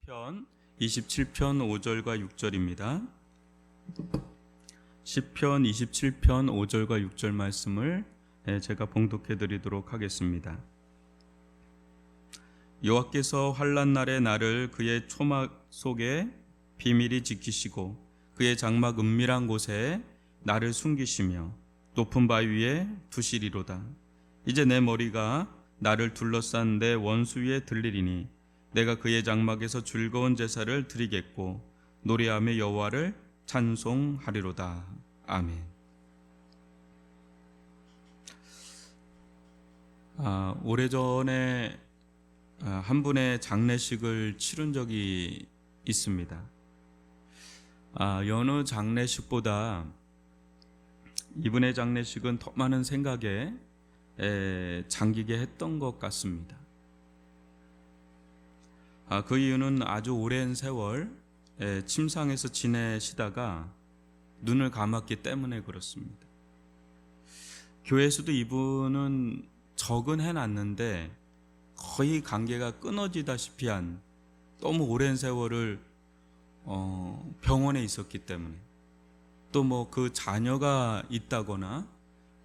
시편 27편 5절과 6절입니다. 시편 27편 5절과 6절 말씀을 제가 봉독해 드리도록 하겠습니다. 여호와께서 환난 날에 나를 그의 초막 속에 비밀히 지키시고 그의 장막 은밀한 곳에 나를 숨기시며 높은 바위 위에 두시리로다. 이제 내 머리가 나를 둘러싼 내 원수 위에 들리리니 내가 그의 장막에서 즐거운 제사를 드리겠고 노래하며 여호와를 찬송하리로다. 아멘. 오래전에 한 분의 장례식을 치른 적이 있습니다. 여느 장례식보다 이분의 장례식은 더 많은 생각에 잠기게 했던 것 같습니다. 그 이유는 아주 오랜 세월 침상에서 지내시다가 눈을 감았기 때문에 그렇습니다. 교회에서도 이분은 적은 해놨는데 거의 관계가 끊어지다시피 한 너무 오랜 세월을 병원에 있었기 때문에, 또 뭐 그 자녀가 있다거나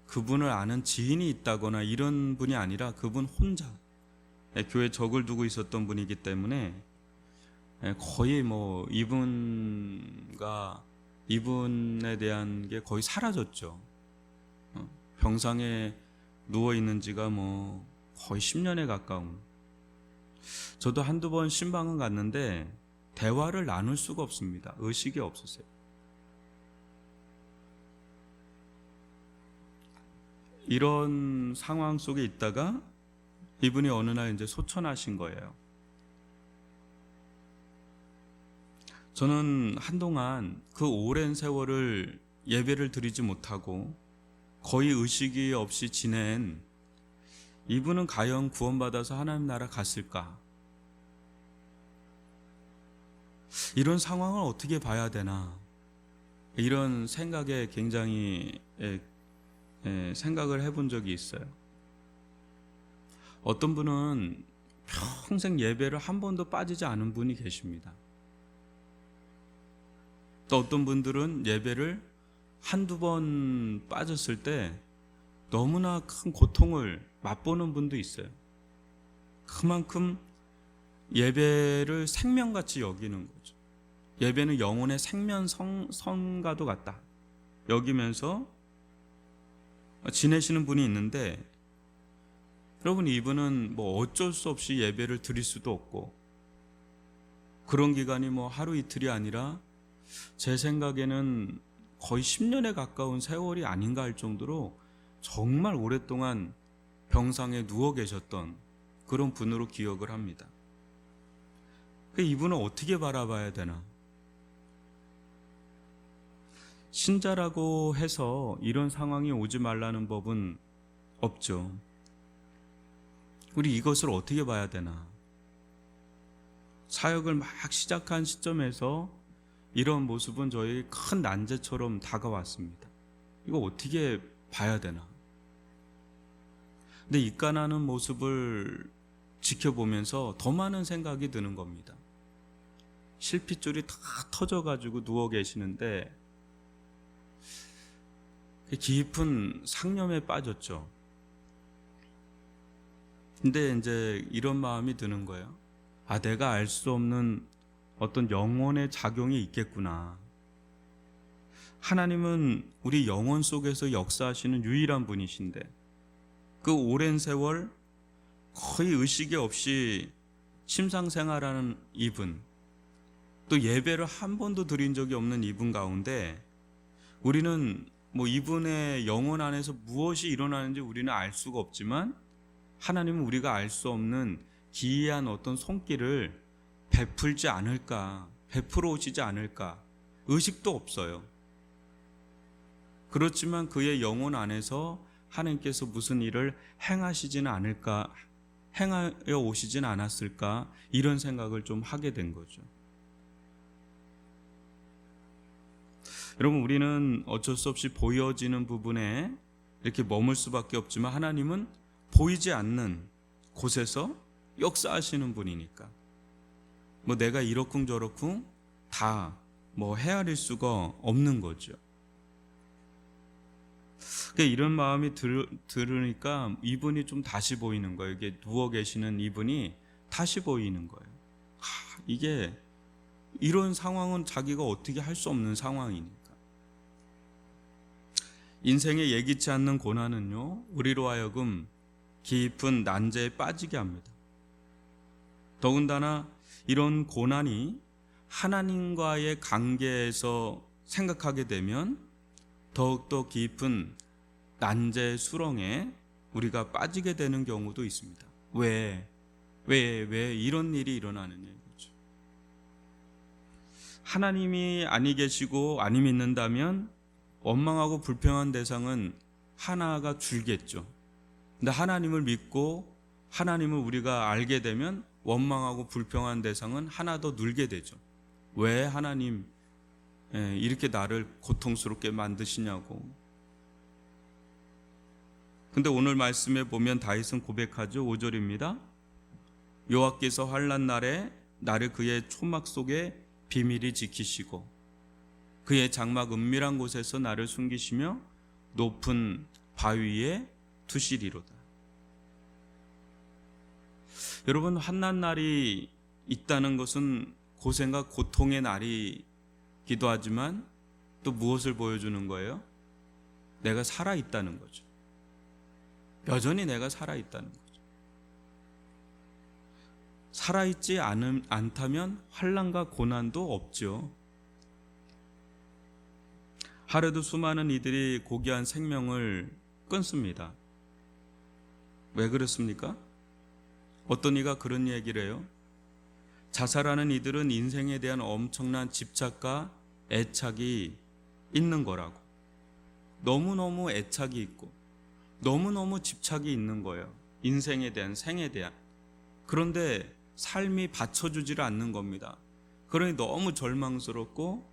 그분을 아는 지인이 있다거나 이런 분이 아니라 그분 혼자 교회 적을 두고 있었던 분이기 때문에 거의 뭐 이분에 대한 게 거의 사라졌죠. 병상에 누워 있는 지가 뭐 거의 10년에 가까운. 저도 한두 번 신방은 갔는데 대화를 나눌 수가 없습니다. 의식이 없으세요. 이런 상황 속에 있다가 이분이 어느 날 이제 소천하신 거예요. 저는 한동안 그 오랜 세월을 예배를 드리지 못하고 거의 의식이 없이 지낸 이분은 과연 구원받아서 하나님 나라 갔을까? 이런 상황을 어떻게 봐야 되나? 이런 생각에 굉장히 생각을 해본 적이 있어요. 어떤 분은 평생 예배를 한 번도 빠지지 않은 분이 계십니다. 또 어떤 분들은 예배를 한두 번 빠졌을 때 너무나 큰 고통을 맛보는 분도 있어요. 그만큼 예배를 생명같이 여기는 거죠. 예배는 영혼의 생명성과도 같다 여기면서 지내시는 분이 있는데, 여러분, 이분은 뭐 어쩔 수 없이 예배를 드릴 수도 없고, 그런 기간이 뭐 하루 이틀이 아니라 제 생각에는 거의 10년에 가까운 세월이 아닌가 할 정도로 정말 오랫동안 병상에 누워 계셨던 그런 분으로 기억을 합니다. 이분은 어떻게 바라봐야 되나? 신자라고 해서 이런 상황이 오지 말라는 법은 없죠. 우리 이것을 어떻게 봐야 되나? 사역을 막 시작한 시점에서 이런 모습은 저희 큰 난제처럼 다가왔습니다. 이거 어떻게 봐야 되나? 근데 입간하는 모습을 지켜보면서 더 많은 생각이 드는 겁니다. 실핏줄이 다 터져가지고 누워 계시는데 깊은 상념에 빠졌죠. 근데 이제 이런 마음이 드는 거예요. 내가 알 수 없는 어떤 영혼의 작용이 있겠구나. 하나님은 우리 영혼 속에서 역사하시는 유일한 분이신데 그 오랜 세월 거의 의식이 없이 침상생활하는 이분, 또 예배를 한 번도 드린 적이 없는 이분 가운데 우리는 뭐 이분의 영혼 안에서 무엇이 일어나는지 우리는 알 수가 없지만 하나님은 우리가 알 수 없는 기이한 어떤 손길을 베풀지 않을까, 베풀어 오시지 않을까, 의식도 없어요. 그렇지만 그의 영혼 안에서 하나님께서 무슨 일을 행하시지는 않을까, 행하여 오시진 않았을까, 이런 생각을 좀 하게 된 거죠. 여러분, 우리는 어쩔 수 없이 보여지는 부분에 이렇게 머물 수밖에 없지만 하나님은 보이지 않는 곳에서 역사하시는 분이니까 뭐 내가 이러쿵 저러쿵 다 뭐 헤아릴 수가 없는 거죠. 이런 마음이 들으니까 이분이 좀 다시 보이는 거예요. 이게 누워 계시는 이분이 다시 보이는 거예요. 이게 이런 상황은 자기가 어떻게 할 수 없는 상황이니까. 인생에 예기치 않는 고난은요, 우리로 하여금 깊은 난제에 빠지게 합니다. 더군다나 이런 고난이 하나님과의 관계에서 생각하게 되면 더욱더 깊은 난제 수렁에 우리가 빠지게 되는 경우도 있습니다. 왜 이런 일이 일어나느냐 이거죠. 하나님이 아니 계시고 아니 믿는다면 원망하고 불평한 대상은 하나가 줄겠죠. 근데 하나님을 믿고 하나님을 우리가 알게 되면 원망하고 불평한 대상은 하나 더 늘게 되죠. 왜 하나님 이렇게 나를 고통스럽게 만드시냐고. 근데 오늘 말씀에 보면 다윗은 고백하죠. 5절입니다. 여호와께서 환난 날에 나를 그의 초막 속에 비밀히 지키시고 그의 장막 은밀한 곳에서 나를 숨기시며 높은 바위에 두시리로다. 여러분, 환난 날이 있다는 것은 고생과 고통의 날이기도 하지만 또 무엇을 보여주는 거예요? 내가 살아있다는 거죠. 여전히 내가 살아있다는 거죠. 살아있지 않다면 환난과 고난도 없죠. 하루도 수많은 이들이 고귀한 생명을 끊습니다. 왜 그렇습니까? 어떤 이가 그런 얘기를 해요. 자살하는 이들은 인생에 대한 엄청난 집착과 애착이 있는 거라고. 너무너무 애착이 있고 너무너무 집착이 있는 거예요. 인생에 대한, 생에 대한. 그런데 삶이 받쳐주지를 않는 겁니다. 그러니 너무 절망스럽고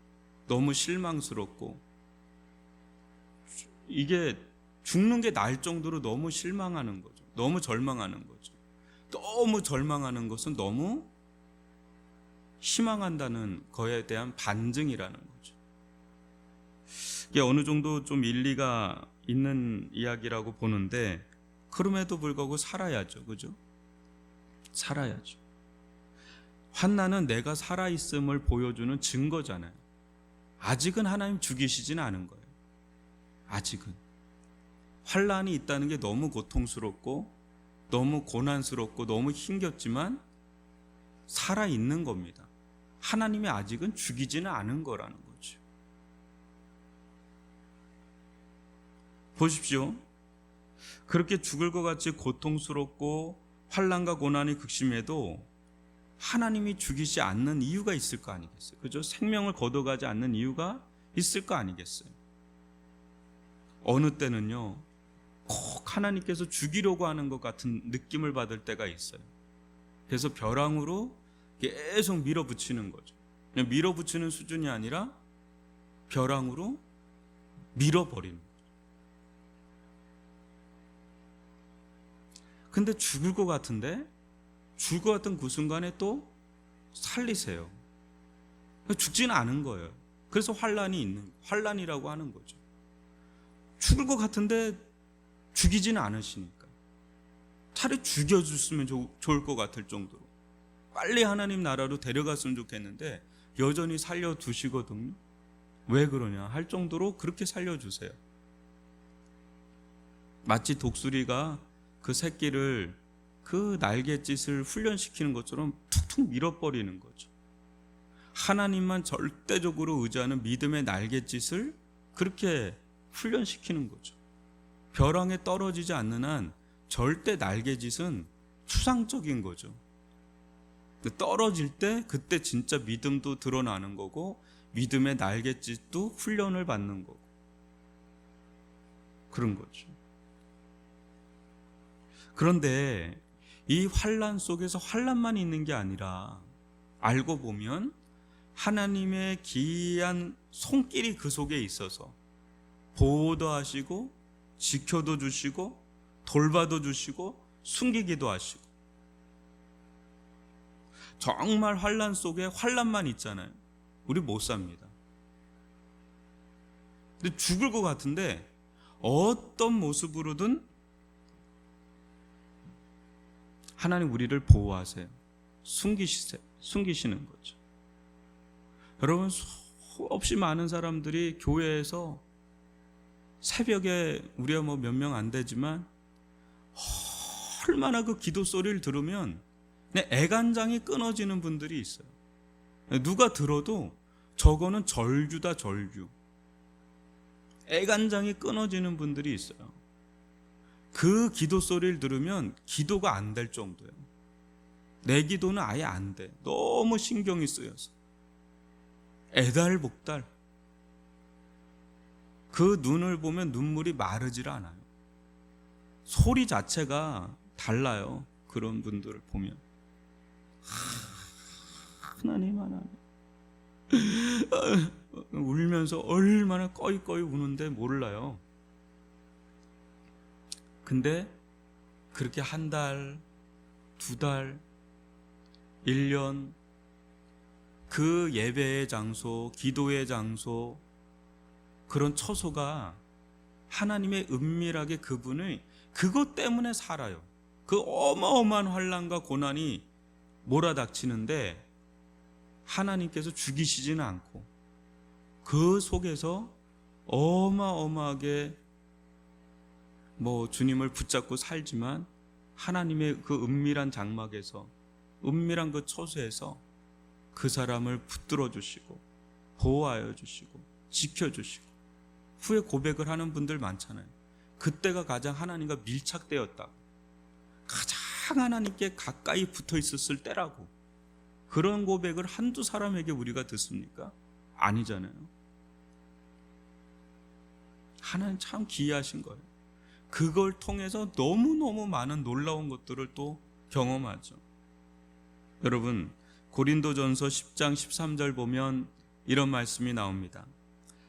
너무 실망스럽고 이게 죽는 게 나을 정도로 너무 실망하는 거죠. 너무 절망하는 거죠. 너무 절망하는 것은 너무 희망한다는 거에 대한 반증이라는 거죠. 이게 어느 정도 좀 일리가 있는 이야기라고 보는데 그럼에도 불구하고 살아야죠. 그죠? 살아야죠. 환난은 내가 살아있음을 보여주는 증거잖아요. 아직은 하나님 죽이시진 않은 거예요. 아직은. 환난이 있다는 게 너무 고통스럽고 너무 고난스럽고 너무 힘겹지만 살아있는 겁니다. 하나님이 아직은 죽이지는 않은 거라는 거죠. 보십시오. 그렇게 죽을 것 같이 고통스럽고 환난과 고난이 극심해도 하나님이 죽이지 않는 이유가 있을 거 아니겠어요? 그죠? 생명을 거둬가지 않는 이유가 있을 거 아니겠어요? 어느 때는요, 꼭 하나님께서 죽이려고 하는 것 같은 느낌을 받을 때가 있어요. 그래서 벼랑으로 계속 밀어붙이는 거죠. 그냥 밀어붙이는 수준이 아니라 벼랑으로 밀어버리는 거죠. 근데 죽을 것 같은데 죽을 것 같은 그 순간에 또 살리세요. 죽지는 않은 거예요. 그래서 환난이라고 하는 거죠. 죽을 것 같은데 죽이지는 않으시니까. 차라리 죽여줬으면 좋을 것 같을 정도로 빨리 하나님 나라로 데려갔으면 좋겠는데 여전히 살려두시거든요. 왜 그러냐 할 정도로 그렇게 살려주세요. 마치 독수리가 그 새끼를 그 날갯짓을 훈련시키는 것처럼 툭툭 밀어버리는 거죠. 하나님만 절대적으로 의지하는 믿음의 날갯짓을 그렇게 훈련시키는 거죠. 벼랑에 떨어지지 않는 한 절대 날갯짓은 추상적인 거죠. 떨어질 때 그때 진짜 믿음도 드러나는 거고 믿음의 날갯짓도 훈련을 받는 거고 그런 거죠. 그런데 이 환난 속에서 환난만 있는 게 아니라 알고 보면 하나님의 기이한 손길이 그 속에 있어서 보호도 하시고 지켜도 주시고 돌봐도 주시고 숨기기도 하시고 정말 환난 속에 환난만 있잖아요. 우리 못 삽니다. 근데 죽을 것 같은데 어떤 모습으로든 하나님 우리를 보호하세요. 숨기시는 거죠. 여러분, 수없이 많은 사람들이 교회에서 새벽에, 우리가 뭐 몇 명 안 되지만 얼마나 그 기도 소리를 들으면 그냥 애간장이 끊어지는 분들이 있어요. 누가 들어도 저거는 절규다, 절규. 애간장이 끊어지는 분들이 있어요. 그 기도 소리를 들으면 기도가 안 될 정도예요. 내 기도는 아예 안 돼. 너무 신경이 쓰여서. 애달복달. 그 눈을 보면 눈물이 마르질 않아요. 소리 자체가 달라요. 그런 분들을 보면. 하나님, 하나님. 울면서 얼마나 꺼이꺼이 우는데 몰라요. 근데 그렇게 한 달, 두 달, 1년, 그 예배의 장소, 기도의 장소, 그런 처소가 하나님의 은밀하게 그분의 그것 때문에 살아요. 그 어마어마한 환난과 고난이 몰아닥치는데 하나님께서 죽이시지는 않고 그 속에서 어마어마하게 주님을 붙잡고 살지만 하나님의 그 은밀한 장막에서, 은밀한 그 처소에서 그 사람을 붙들어 주시고 보호하여 주시고 지켜주시고 후에 고백을 하는 분들 많잖아요. 그때가 가장 하나님과 밀착되었다, 가장 하나님께 가까이 붙어 있었을 때라고. 그런 고백을 한두 사람에게 우리가 듣습니까? 아니잖아요. 하나님 참 기이하신 거예요. 그걸 통해서 너무너무 많은 놀라운 것들을 또 경험하죠. 여러분, 고린도전서 10장 13절 보면 이런 말씀이 나옵니다.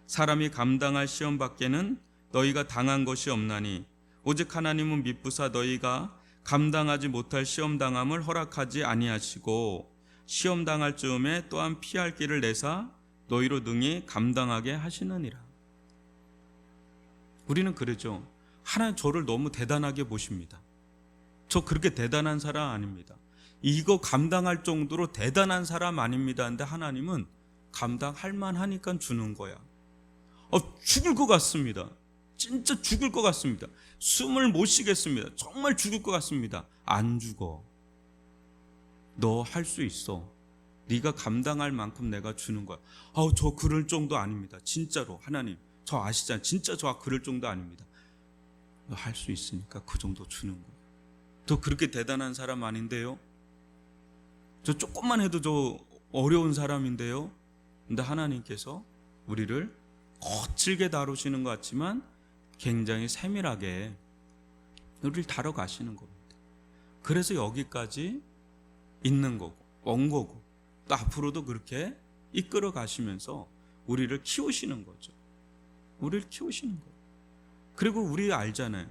사람이 감당할 시험 밖에는 너희가 당한 것이 없나니 오직 하나님은 미쁘사 너희가 감당하지 못할 시험 당함을 허락하지 아니하시고 시험 당할 즈음에 또한 피할 길을 내사 너희로 능히 감당하게 하시느니라. 우리는 그러죠. 하나님 저를 너무 대단하게 보십니다. 저 그렇게 대단한 사람 아닙니다. 이거 감당할 정도로 대단한 사람 아닙니다. 근데 하나님은 감당할 만하니까 주는 거야. 죽을 것 같습니다. 진짜 죽을 것 같습니다. 숨을 못 쉬겠습니다. 정말 죽을 것 같습니다. 안 죽어. 너 할 수 있어. 네가 감당할 만큼 내가 주는 거야. 저 그럴 정도 아닙니다. 진짜로 하나님, 저 아시잖아요. 진짜 저 그럴 정도 아닙니다. 너 할 수 있으니까 그 정도 주는 거야. 저 그렇게 대단한 사람 아닌데요. 저 조금만 해도 저 어려운 사람인데요. 근데 하나님께서 우리를 거칠게 다루시는 것 같지만 굉장히 세밀하게 우리를 다뤄가시는 겁니다. 그래서 여기까지 있는 거고 온 거고 또 앞으로도 그렇게 이끌어 가시면서 우리를 키우시는 거죠. 우리를 키우시는 거예요. 그리고 우리 알잖아요.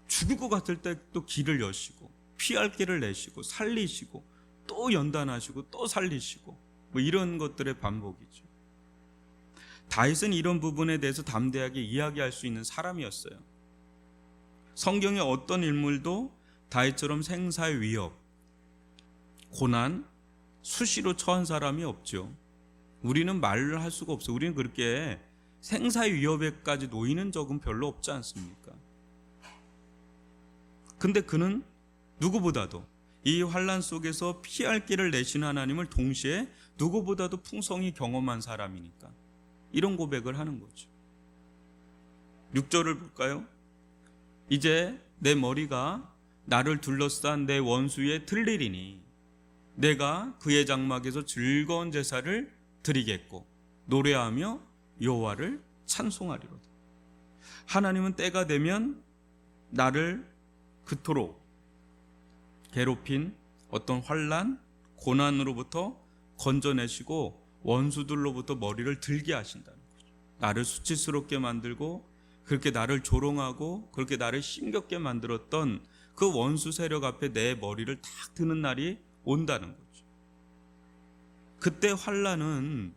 죽을 것 같을 때 또 길을 여시고 피할 길을 내시고 살리시고 또 연단하시고 또 살리시고 이런 것들의 반복이죠. 다윗은 이런 부분에 대해서 담대하게 이야기할 수 있는 사람이었어요. 성경의 어떤 인물도 다윗처럼 생사의 위협, 고난, 수시로 처한 사람이 없죠. 우리는 말을 할 수가 없어요. 우리는 그렇게 생사의 위협에까지 놓이는 적은 별로 없지 않습니까? 근데 그는 누구보다도 이 환난 속에서 피할 길을 내시는 하나님을 동시에 누구보다도 풍성히 경험한 사람이니까 이런 고백을 하는 거죠. 6절을 볼까요? 이제 내 머리가 나를 둘러싼 내 원수에 들리리니 내가 그의 장막에서 즐거운 제사를 드리겠고 노래하며 여호와를 찬송하리로다. 하나님은 때가 되면 나를 그토록 괴롭힌 어떤 환난, 고난으로부터 건져내시고 원수들로부터 머리를 들게 하신다는 거죠. 나를 수치스럽게 만들고 그렇게 나를 조롱하고 그렇게 나를 힘겹게 만들었던 그 원수 세력 앞에 내 머리를 탁 드는 날이 온다는 거죠. 그때 환난은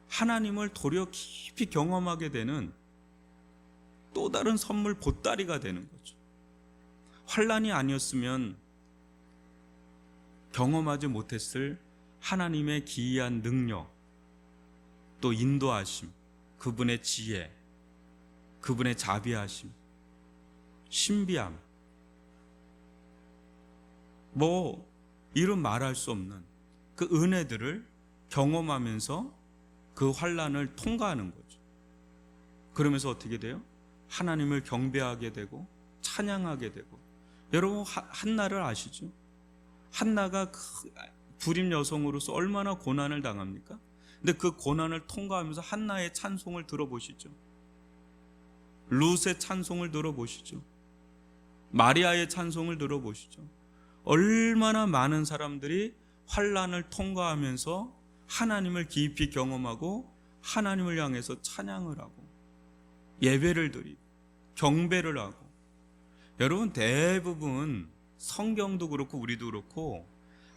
하나님을 도리어 깊이 경험하게 되는 또 다른 선물 보따리가 되는 거죠. 환난이 아니었으면 경험하지 못했을 하나님의 기이한 능력, 또 인도하심, 그분의 지혜, 그분의 자비하심, 신비함, 뭐 이런 말할 수 없는 그 은혜들을 경험하면서 그 환난을 통과하는 거죠. 그러면서 어떻게 돼요? 하나님을 경배하게 되고 찬양하게 되고. 여러분 한나를 아시죠? 한나가 불임 여성으로서 얼마나 고난을 당합니까? 근데 그 고난을 통과하면서 한나의 찬송을 들어보시죠. 룻의 찬송을 들어보시죠. 마리아의 찬송을 들어보시죠. 얼마나 많은 사람들이 환난을 통과하면서 하나님을 깊이 경험하고 하나님을 향해서 찬양을 하고 예배를 드리고 경배를 하고. 여러분 대부분 성경도 그렇고 우리도 그렇고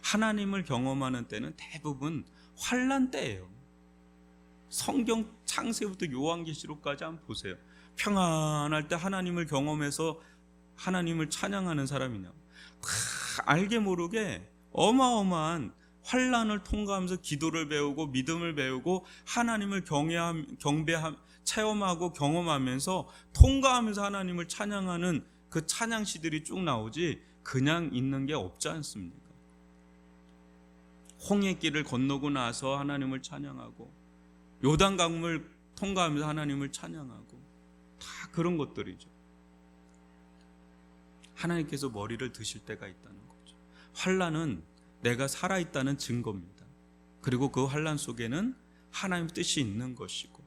하나님을 경험하는 때는 대부분 환난 때예요. 성경 창세부터 요한계시록까지 한번 보세요. 평안할 때 하나님을 경험해서 하나님을 찬양하는 사람이냐, 알게 모르게 어마어마한 환난을 통과하면서 기도를 배우고 믿음을 배우고 하나님을 경배함, 체험하고 경험하면서 통과하면서 하나님을 찬양하는 그 찬양시들이 쭉 나오지 그냥 있는 게 없지 않습니까? 홍해길을 건너고 나서 하나님을 찬양하고 요단강물 통과하면서 하나님을 찬양하고 다 그런 것들이죠. 하나님께서 머리를 드실 때가 있다는 거죠. 환난은 내가 살아있다는 증거입니다. 그리고 그 환난 속에는 하나님 뜻이 있는 것이고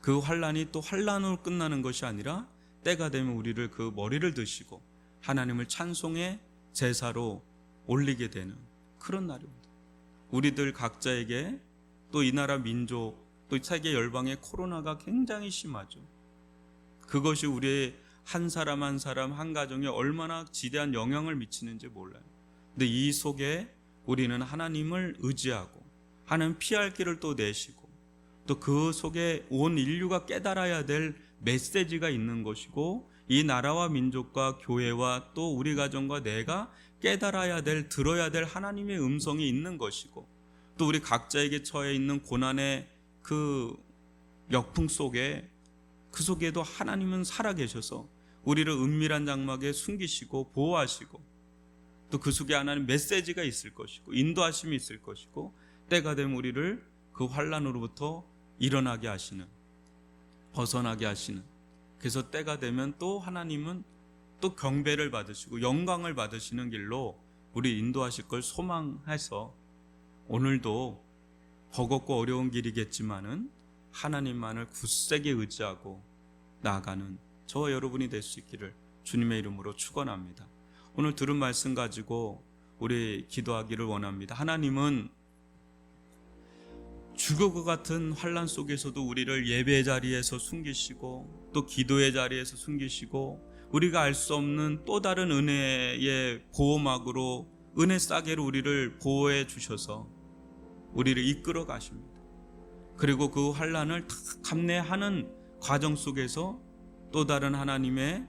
그 환난이 또 환난으로 끝나는 것이 아니라 때가 되면 우리를 그 머리를 드시고 하나님을 찬송의 제사로 올리게 되는 그런 날입니다. 우리들 각자에게 또 이 나라 민족 또 세계 열방의 코로나가 굉장히 심하죠. 그것이 우리의 한 사람 한 사람 한 가정에 얼마나 지대한 영향을 미치는지 몰라요. 근데 이 속에 우리는 하나님을 의지하고 하나님 피할 길을 또 내시고 또 그 속에 온 인류가 깨달아야 될 메시지가 있는 것이고 이 나라와 민족과 교회와 또 우리 가정과 내가 깨달아야 될 들어야 될 하나님의 음성이 있는 것이고 또 우리 각자에게 처해 있는 고난의 그 역풍 속에 그 속에도 하나님은 살아계셔서 우리를 은밀한 장막에 숨기시고 보호하시고 또 그 속에 하나님 메시지가 있을 것이고 인도하심이 있을 것이고 때가 되면 우리를 그 환난으로부터 일어나게 하시는 벗어나게 하시는 그래서 때가 되면 또 하나님은 또 경배를 받으시고 영광을 받으시는 길로 우리 인도하실 걸 소망해서 오늘도 버겁고 어려운 길이겠지만은 하나님만을 굳세게 의지하고 나아가는 저와 여러분이 될 수 있기를 주님의 이름으로 축원합니다. 오늘 들은 말씀 가지고 우리 기도하기를 원합니다. 하나님은 죽을 것 같은 환난 속에서도 우리를 예배의 자리에서 숨기시고 또 기도의 자리에서 숨기시고 우리가 알 수 없는 또 다른 은혜의 보호막으로 은혜 싸개로 우리를 보호해 주셔서 우리를 이끌어 가십니다. 그리고 그 환난을 다 감내하는 과정 속에서 또 다른 하나님의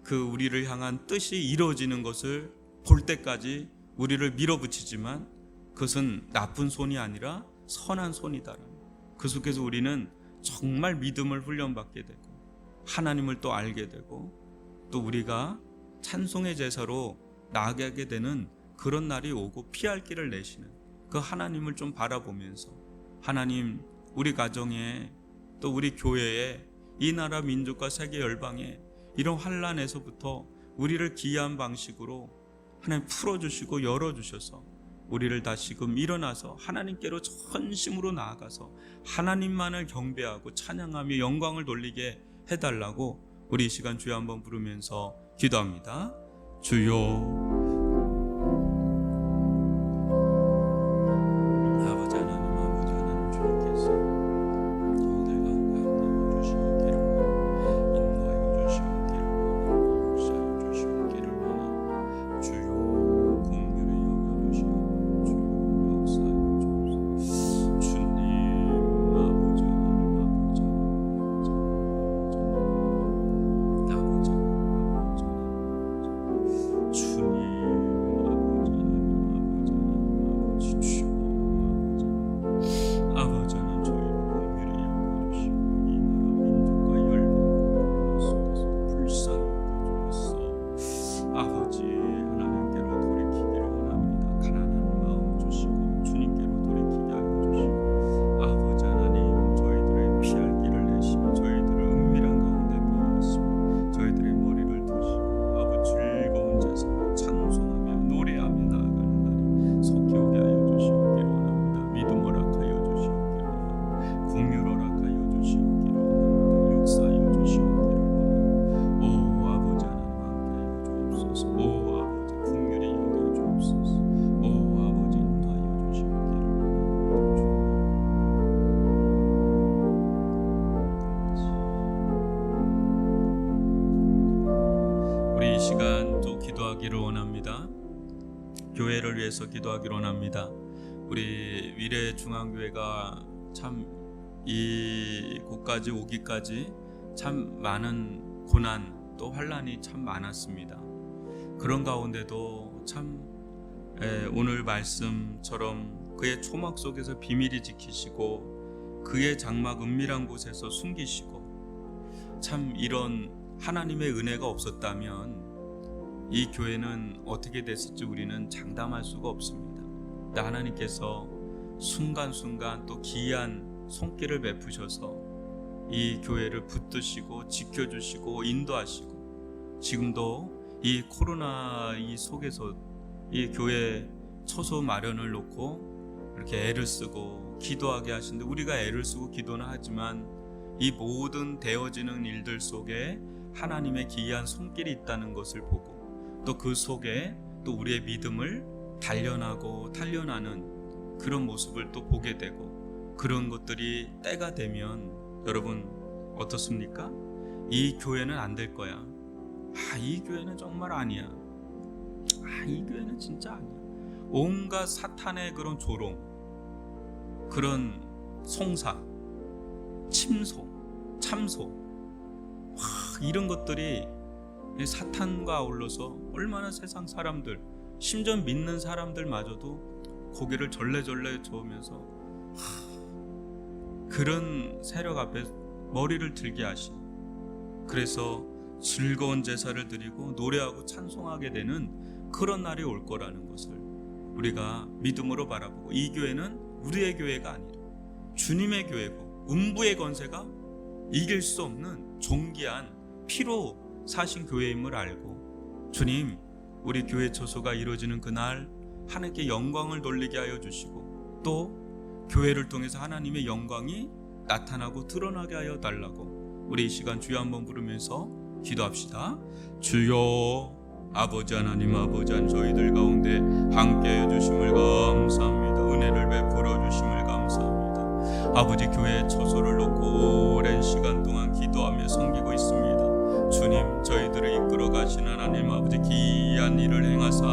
그 우리를 향한 뜻이 이루어지는 것을 볼 때까지 우리를 밀어붙이지만 그것은 나쁜 손이 아니라 선한 손이다라는 그 속에서 우리는 정말 믿음을 훈련받게 되고 하나님을 또 알게 되고 또 우리가 찬송의 제사로 나아가게 되는 그런 날이 오고 피할 길을 내시는 그 하나님을 좀 바라보면서 하나님 우리 가정에 또 우리 교회에 이 나라 민족과 세계 열방에 이런 환난에서부터 우리를 기이한 방식으로 하나님 풀어주시고 열어주셔서 우리를 다시금 일어나서 하나님께로 전심으로 나아가서 하나님만을 경배하고 찬양하며 영광을 돌리게 해달라고 우리 이 시간 주여 한번 부르면서 기도합니다. 주여 교회를 위해서 기도하기로 합니다. 우리 위례중앙교회가 참 이곳까지 오기까지 참 많은 고난 또 환난이 참 많았습니다. 그런 가운데도 참 오늘 말씀처럼 그의 초막 속에서 비밀이 지키시고 그의 장막 은밀한 곳에서 숨기시고 참 이런 하나님의 은혜가 없었다면 이 교회는 어떻게 됐을지 우리는 장담할 수가 없습니다. 하나님께서 순간순간 또 기이한 손길을 베푸셔서 이 교회를 붙드시고 지켜주시고 인도하시고 지금도 이 코로나 이 속에서 이 교회 처소 마련을 놓고 이렇게 애를 쓰고 기도하게 하시는데 우리가 애를 쓰고 기도는 하지만 이 모든 되어지는 일들 속에 하나님의 기이한 손길이 있다는 것을 보고 또 그 속에 또 우리의 믿음을 단련하는 그런 모습을 또 보게 되고 그런 것들이 때가 되면 여러분 어떻습니까? 이 교회는 안 될 거야. 이 교회는 정말 아니야. 이 교회는 진짜 아니야. 온갖 사탄의 그런 조롱, 그런 송사, 침소, 참소, 이런 것들이 사탄과 아울러서 얼마나 세상 사람들, 심지어 믿는 사람들마저도 고개를 절레절레 저으면서 그런 세력 앞에 머리를 들게 하신, 그래서 즐거운 제사를 드리고 노래하고 찬송하게 되는 그런 날이 올 거라는 것을 우리가 믿음으로 바라보고 이 교회는 우리의 교회가 아니라 주님의 교회고 음부의 권세가 이길 수 없는 존귀한 피로 사신 교회임을 알고 주님 우리 교회 처소가 이루어지는 그날 하나님께 영광을 돌리게 하여 주시고 또 교회를 통해서 하나님의 영광이 나타나고 드러나게 하여 달라고 우리 이 시간 주여 한번 부르면서 기도합시다. 주여 아버지 하나님, 아버지 한 저희들 가운데 함께해 주심을 감사합니다. 은혜를 베풀어 주심을 감사합니다. 아버지 교회의 처소를 놓고 오랜 시간 동안 기도하며 섬기고 있습니다. 주님 저희들을 이끌어 가신 하나님 아버지 기이한 일을 행하사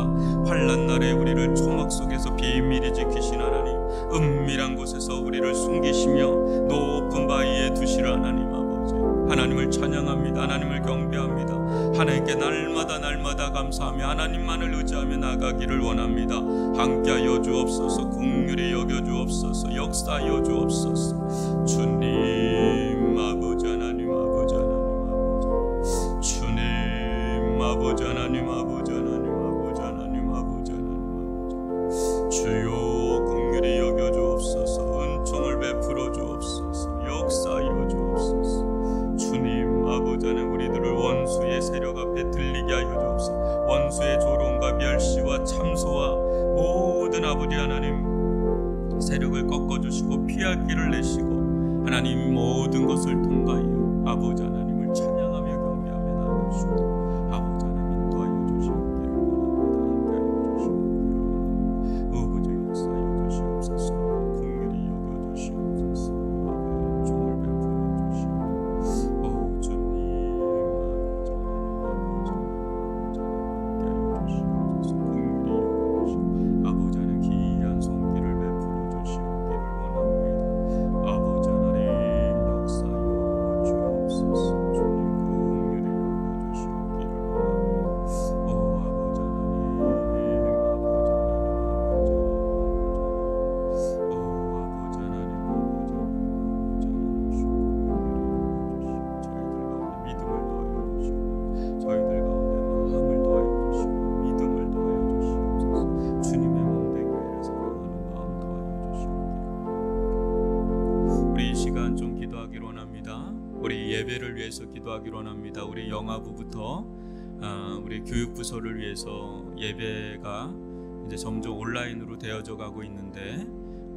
환난 날에 우리를 초막 속에서 비밀히 지키신 하나님, 은밀한 곳에서 우리를 숨기시며 높은 바위에 두시라 하나님 아버지, 하나님을 찬양합니다. 하나님을 경배합니다. 하나님께 날마다 감사하며 하나님만을 의지하며 나가기를 원합니다. 함께하여 주옵소서. 긍휼히 여겨 주옵소서. 역사하여 주옵소서. 주님 아버지 하나님, 아버지 하나님, 아버지 주님 아버지 하나님, 아버지 하나님, 아버지 하나님, 아버지 하나님, 아버지 주여 긍휼히 여겨 주옵소서. 은총을 베풀어 주옵소서. 역사하여 주옵소서. 주님 아버지 하나님, 우리들을 원수의 세력 앞에 들리게 하여 주옵소서. 원수의 조롱과 멸시와 참소와 모든 아버지 하나님 세력을 꺾어주시고 피할 길을 내시고 하나님 모든 것을 통과하여 아버지 하나님을 찬양하며 경배하며 나아가주시옵소서. 아버지 하나님 인도하여 주시옵기를 원합니다. 함께하여 주시옵기를 원합니다. 아버지 역사하여 주시옵소서. 긍휼히 여겨 주시옵소서. 은총을 베풀어 주시옵소서. 주님 아버지 하나님, 아버지 하나님 기이한 손길을 베풀어 주시옵기를 원합니다. 아버지 하나님 역사하여 주옵소서. 주님 긍휼히 여겨 주시옵기를 원합니다. 아버지 하나님, 아버지 하나님, 저희들 가운데 믿음을 더하여 주시고 믿음을 더하여 주시옵소서. 주님의 몸된 교회를 사랑하는 마음 더하여 주시옵기를. 우리 이 시간 좀 기도하기로 원합니다. 우리 예배를 위해서 기도하기로 원합니다. 우리 영아부부터 우리 교육부서를 위해서 예배가 이제 점점 온라인으로 되어져 가고 있는데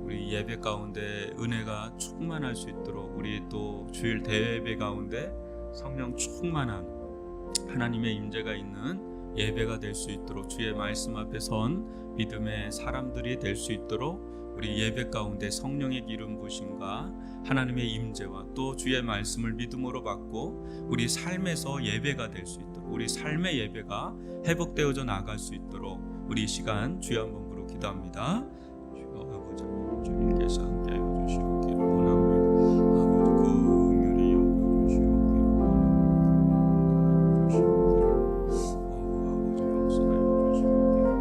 우리 예배 가운데 은혜가 충만할 수 있도록 우리 또 주일 대예배 가운데 성령 충만한 하나님의 임재가 있는 예배가 될 수 있도록 주의 말씀 앞에 선 믿음의 사람들이 될 수 있도록 우리 예배 가운데 성령의 기름 부심과 하나님의 임재와 또 주의 말씀을 믿음으로 받고 우리 삶에서 예배가 될 수 있도록 우리 삶의 예배가 회복되어져 나갈 수 있도록 우리 이 시간 주여 한번 부르고 기도합니다. 주여 아버지 주님께서 함께하여 주시옵기를 원합니다. 아버지 긍휼히 여겨주시옵기를 원합니다. 주시옵기를 아버지 역사하여 주시옵기를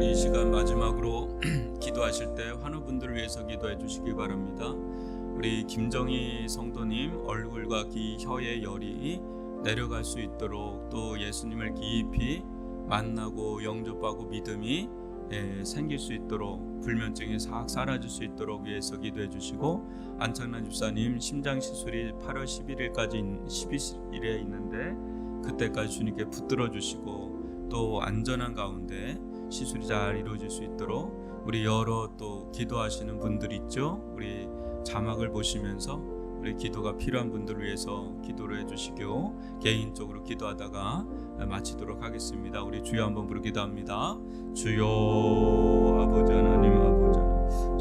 이 시간 마지막으로 기도하실 때 환우분들을 위해서 기도해 주시기 바랍니다. 우리 김정희 성도님 얼굴과 귀, 혀의 열이 내려갈 수 있도록 또 예수님을 깊이 만나고 영접하고 믿음이 생길 수 있도록 불면증이 싹 사라질 수 있도록 위해서 기도해 주시고, 안창란 집사님 심장 시술이 8월 11일에 있는데 그때까지 주님께 붙들어 주시고 또 안전한 가운데 시술이 잘 이루어질 수 있도록 우리 여러 또 기도하시는 분들 있죠. 우리 자막을 보시면서 우리 기도가 필요한 분들을 위해서 기도를 해주시고 개인적으로 기도하다가 마치도록 하겠습니다. 우리 주여 한번 부르 기도합니다. 주여 아버지 하나님, 아버지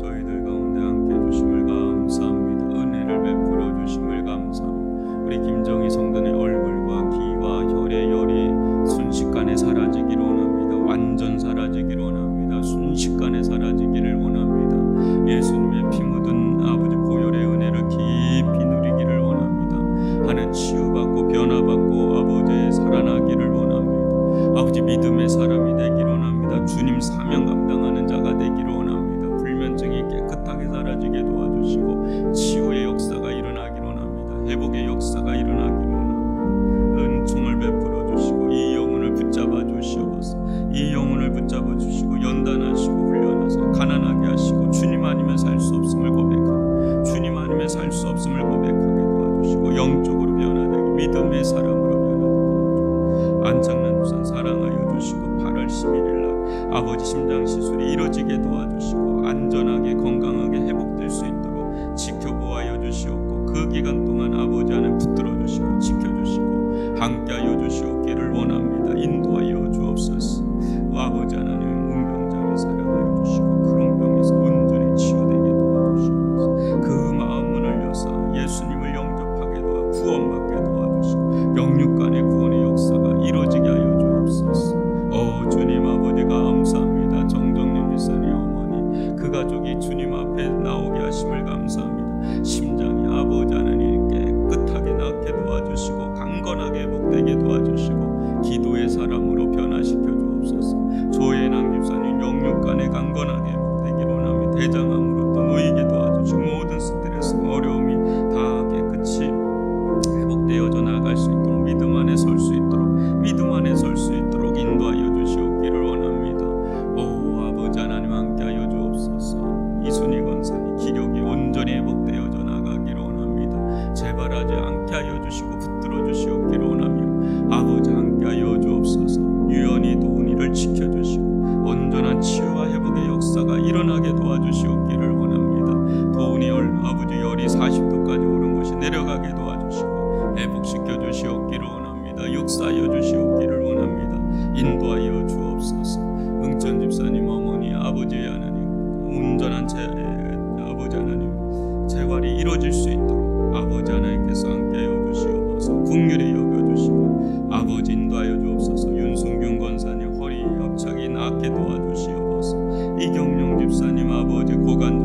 저희들 가운데 함께 해주심을 감사합니다. 은혜를 베풀어 주심을 감사합니다. 우리 김정희 성도의 얼굴과 귀와 혈의 열이 순식간에 사라지기를 원합니다. 완전 사라지기를 원합니다. 순식간에 사라지기를 원합니다. 예수님의 피 묻은 아버지 보혈의 은혜를 깊이 누리기를 원합니다. 하는 치유받고 변화받고 아버지 살아나기를 원합니다. 아버지 믿음의 사람이 되기를 원합니다. 주님 사명 감당하는 자가 되기를 원합니다. 불면증이 깨끗하게 사라지게 도와주시고 치유의 역사가 일어나기를 원합니다. 회복의 역사가 일어나기를 원합니다. 은총을 베풀어 주시고 이 영혼을 붙잡아 주시옵소서. 이 영혼을 붙잡아 주시고 연단하시고 훈련하사 가난하게 하시고 주님 아니면 살 수 없음을 고백하고 주님 아니면 살 수 없음을 고백하게 도와주시고 영적으로 변화되게 믿음의 사람으로 변화되게 안창란 주산 사랑하여 주시고 8월 11일 날 아버지 심장 시술이 이루어지게 도와주시고 안전하게 건강하게 회복될 수 있도록 지켜보아여 주시옵고 그 기간 동안 아버지 안에 붙들어 주시고 지켜주시고 함께하여 주시옵기를 원합니다. 인도하여 주옵소서. 아버지 하나님 문병자를 사랑하여 주시고 그런 병에서 온전히 치유되게 도와주시옵소서. 그 마음을 여사 예수님을 영접하게 도와 구원받게 도와주시고 영육간의 구원의 역사가 이루어지게 하여 주옵소서. 주님 아버지 감사합니다. 정정님 집사님 어머니 그 가족이 주님 앞에 나오게 하심을 감사합니다. 심장이 아버지 하나님 깨끗하게 낫게 도와주시고 강건하게 회복되게 도와주시고 기도의 사람으로 변화시켜 주옵소서. 조혜랑 집사님 영육간에 강건하게 회복되기를 원하며 대장암으로 또 놓이게 도와주시고 모든 스트레스 어려움이 다 깨끗이 회복되어져 나갈 수 있도록 믿음 안에 설 수 있도록 믿음 안에 설 수 있도록 인도하여 주시옵기를 원합니다. 아버지 하나님 함께하여 주옵소서. 이순희 권사님 기력이 온전히 회복되어져 나가기를 원합니다. 재발하지 않게 하여 주시고 붙들어 주시옵기를 원하며 아버지 함께하여 주옵소서. 유연히 도훈이를 지켜주시고 온전한 치유와 회복의 역사가 일어나게 도와주시옵기를 원합니다. 도훈이 아버지 열이 40도까지 오른 것이 내려가게 도와주시고 회복시켜 주시옵기를 원합니다. 역사하여 주시옵기를 원합니다. 인도하여 주옵소서. 응천 집사님 어머니 아버지 하나님 온전한 아버지 하나님 재활이 이루어질 수 있도록 아버지 하나님께서 함께하여 주시옵소서. 긍휼히 여겨주시고 아버지 인도하여 주옵소서. 윤순균 권사님 허리 협착이 낫게 도와주시옵소서. 이경룡 집사님 아버지 고관